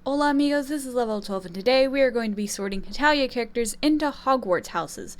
Hola amigos, this is level 12 and today we are going to be sorting Hetalia characters into Hogwarts houses.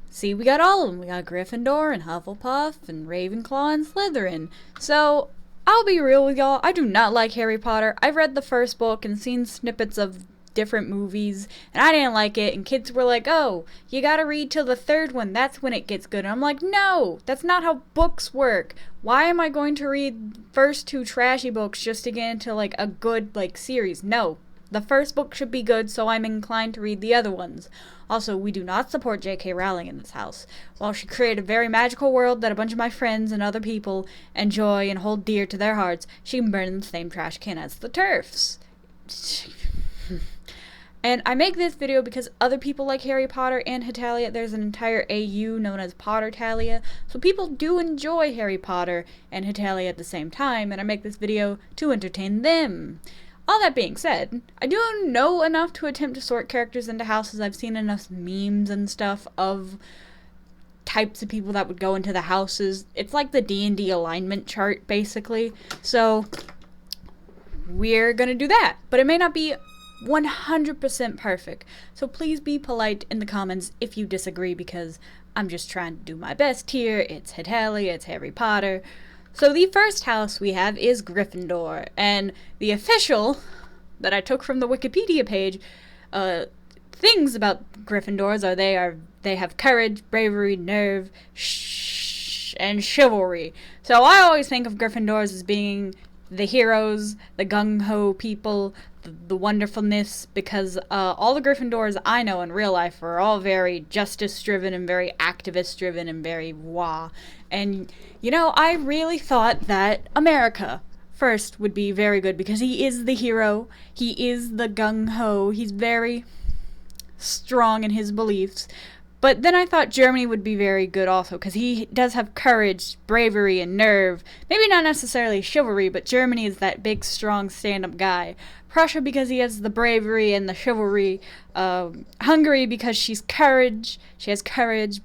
See, we got all of them. We got Gryffindor and Hufflepuff and Ravenclaw and Slytherin. So, I'll be real with y'all, I do not like Harry Potter. I've read the first book and seen snippets of different movies, and I didn't like it, and kids were like, oh, you gotta read till the third one, that's when it gets good. And I'm like, no, that's not how books work. Why am I going to read first two trashy books just to get into, like, a good, like, series? No. The first book should be good, so I'm inclined to read the other ones. Also, we do not support J.K. Rowling in this house. While she created a very magical world that a bunch of my friends and other people enjoy and hold dear to their hearts, she can burn in the same trash can as the TERFs. And I make this video because other people like Harry Potter and Hetalia. There's an entire AU known as Pottertalia. So people do enjoy Harry Potter and Hetalia at the same time, and I make this video to entertain them. All that being said, I do know enough to attempt to sort characters into houses. I've seen enough memes and stuff of types of people that would go into the houses. It's like the D&D alignment chart, basically. So we're gonna do that. But it may not be 100% perfect, so please be polite in the comments if you disagree, because I'm just trying to do my best here. It's Hetalia, it's Harry Potter. So the first house we have is Gryffindor, and the official that I took from the Wikipedia page, things about Gryffindors are they have courage, bravery, nerve, and chivalry. So I always think of Gryffindors as being the heroes, the gung-ho people, the wonderfulness, because all the Gryffindors I know in real life are all very justice-driven and very activist-driven and very wah. And, you know, I really thought that America first would be very good, because he is the hero, he is the gung-ho, he's very strong in his beliefs. But then I thought Germany would be very good also, because he does have courage, bravery, and nerve. Maybe not necessarily chivalry, but Germany is that big, strong, stand-up guy. Prussia because he has the bravery and the chivalry. Hungary because she has courage,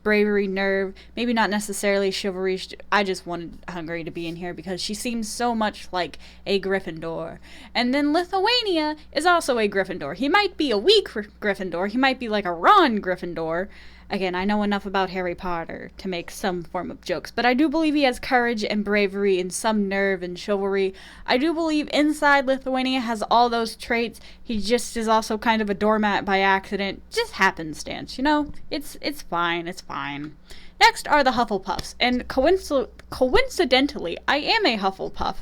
bravery, nerve. Maybe not necessarily chivalry. I just wanted Hungary to be in here because she seems so much like a Gryffindor. And then Lithuania is also a Gryffindor. He might be a weak Gryffindor. He might be like a Ron Gryffindor. Again, I know enough about Harry Potter to make some form of jokes, but I do believe he has courage and bravery and some nerve and chivalry. I do believe inside Lithuania has all those traits. He just is also kind of a doormat by accident. Just happenstance, you know? It's fine, it's fine. Next are the Hufflepuffs, and coincidentally, I am a Hufflepuff.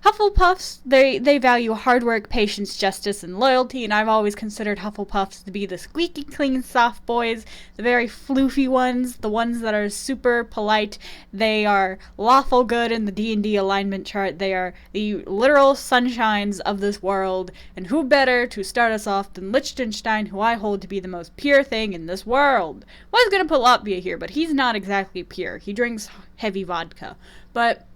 Hufflepuffs, they value hard work, patience, justice, and loyalty, and I've always considered Hufflepuffs to be the squeaky clean soft boys, the very floofy ones, the ones that are super polite. They are lawful good in the D&D alignment chart. They are the literal sunshines of this world, and who better to start us off than Liechtenstein, who I hold to be the most pure thing in this world. Was gonna put Latvia here, but he's not exactly pure. He drinks heavy vodka. But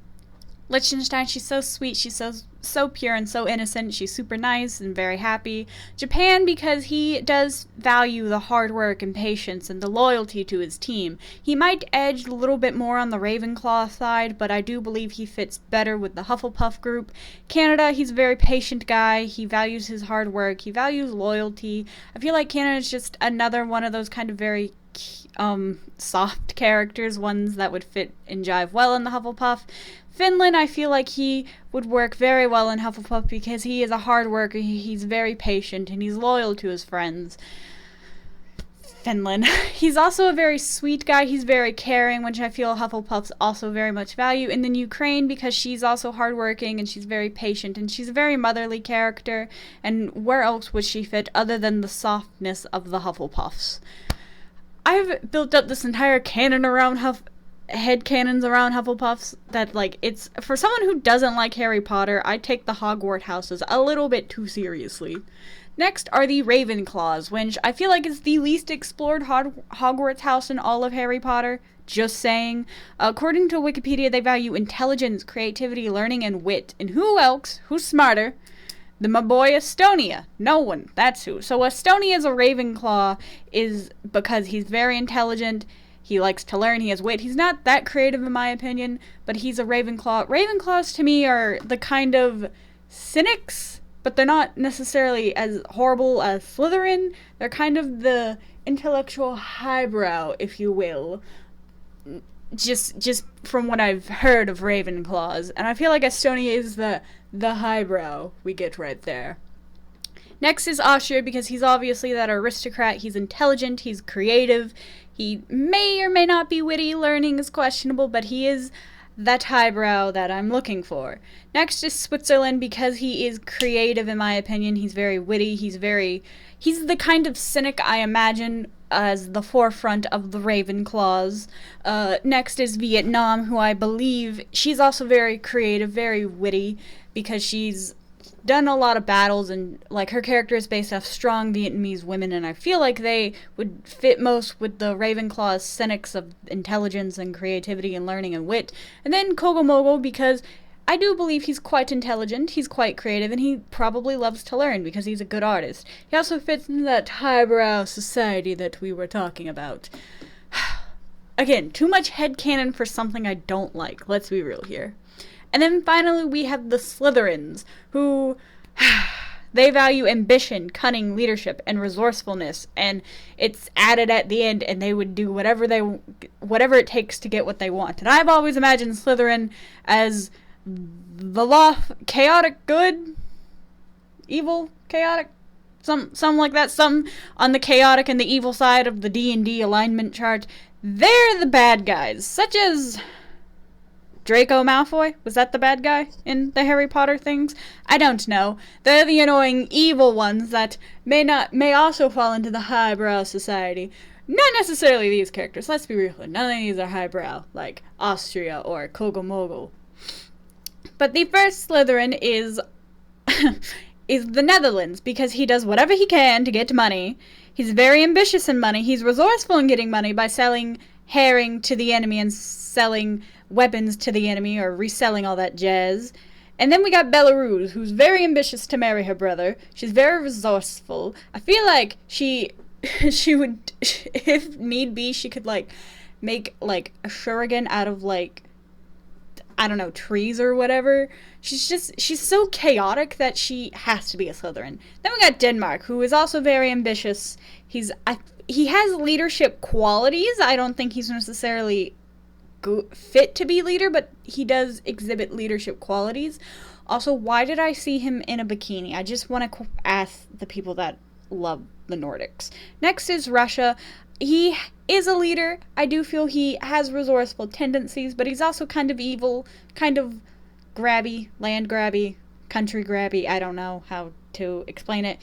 Liechtenstein, she's so sweet, she's so pure and so innocent, she's super nice and very happy. Japan, because he does value the hard work and patience and the loyalty to his team. He might edge a little bit more on the Ravenclaw side, but I do believe he fits better with the Hufflepuff group. Canada, he's a very patient guy, he values his hard work, he values loyalty. I feel like Canada's just another one of those kind of very soft characters, ones that would fit and jive well in the Hufflepuff. Finland, I feel like he would work very well in Hufflepuff because he is a hard worker, he's very patient, and he's loyal to his friends. Finland. He's also a very sweet guy, he's very caring, which I feel Hufflepuffs also very much value. And then Ukraine, because she's also hardworking and she's very patient and she's a very motherly character. And where else would she fit other than the softness of the Hufflepuffs? I've built up this entire canon around headcanons around Hufflepuffs that, like, it's for someone who doesn't like Harry Potter, I take the Hogwarts houses a little bit too seriously. Next are the Ravenclaws, which I feel like is the least explored Hogwarts house in all of Harry Potter. Just saying. According to Wikipedia, they value intelligence, creativity, learning, and wit. And who else? Who's smarter? My boy Estonia. No one. That's who. So Estonia is a Ravenclaw is because he's very intelligent. He likes to learn. He has wit. He's not that creative in my opinion, but he's a Ravenclaw. Ravenclaws to me are the kind of cynics, but they're not necessarily as horrible as Slytherin. They're kind of the intellectual highbrow, if you will. Just from what I've heard of Ravenclaws. And I feel like Estonia is the highbrow we get right there. Next is Austria, because he's obviously that aristocrat. He's intelligent, he's creative, he may or may not be witty, learning is questionable, but he is that highbrow that I'm looking for. Next is Switzerland, because he is creative in my opinion. He's very witty, he's the kind of cynic I imagine as the forefront of the Ravenclaws. Next is Vietnam, who I believe she's also very creative, very witty, because she's done a lot of battles, and like her character is based off strong Vietnamese women, and I feel like they would fit most with the Ravenclaw's cynics of intelligence and creativity and learning and wit. And then Kogel because I do believe he's quite intelligent, he's quite creative, and he probably loves to learn because he's a good artist. He also fits into that highbrow society that we were talking about. Again, too much headcanon for something I don't like, let's be real here. And then finally we have the Slytherins, who they value ambition, cunning, leadership, and resourcefulness, and it's added at the end, and they would do whatever it takes to get what they want. And I've always imagined Slytherin as the chaotic good, evil, chaotic, some like that, some on the chaotic and the evil side of the D&D alignment chart. They're the bad guys, such as Draco Malfoy? Was that the bad guy in the Harry Potter things? I don't know. They're the annoying evil ones that may also fall into the highbrow society. Not necessarily these characters, let's be real. None of these are highbrow, like Austria or Kogel. But the first Slytherin is the Netherlands, because he does whatever he can to get money. He's very ambitious in money. He's resourceful in getting money by selling herring to the enemy and selling weapons to the enemy, or reselling all that jazz. And then we got Belarus, who's very ambitious to marry her brother. She's very resourceful. I feel like she would, if need be, she could like make like a shuriken out of like, I don't know, trees or whatever. She's so chaotic that she has to be a Slytherin. Then we got Denmark, who is also very ambitious. He has leadership qualities. I don't think he's necessarily fit to be leader, but he does exhibit leadership qualities. Also, why did I see him in a bikini? I just want to ask the people that love the Nordics. Next is Russia. He is a leader. I do feel he has resourceful tendencies, but he's also kind of evil, kind of grabby, land grabby, country grabby. I don't know how to explain it.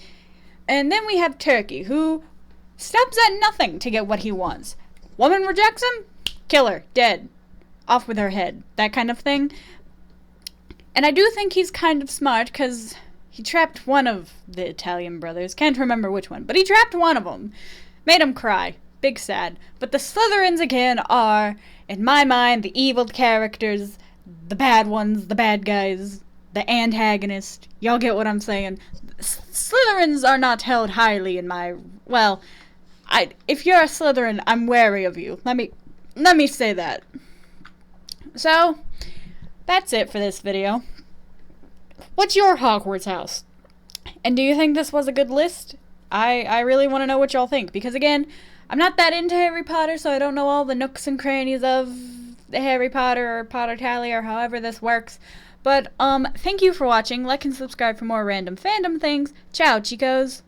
And then we have Turkey, who stops at nothing to get what he wants. Woman rejects him? Kill her. Dead. Off with her head. That kind of thing. And I do think he's kind of smart, because he trapped one of the Italian brothers. Can't remember which one, but he trapped one of them. Made him cry. Big sad. But the Slytherins, again, are, in my mind, the evil characters, the bad ones, the bad guys, the antagonist. Y'all get what I'm saying? Slytherins are not held highly in my... Well, if you're a Slytherin, I'm wary of you. Let me say that. So, that's it for this video. What's your Hogwarts house? And do you think this was a good list? I really want to know what y'all think, because again, I'm not that into Harry Potter, so I don't know all the nooks and crannies of the Harry Potter or Pottertalia or however this works. But, thank you for watching. Like and subscribe for more random fandom things. Ciao, chicos!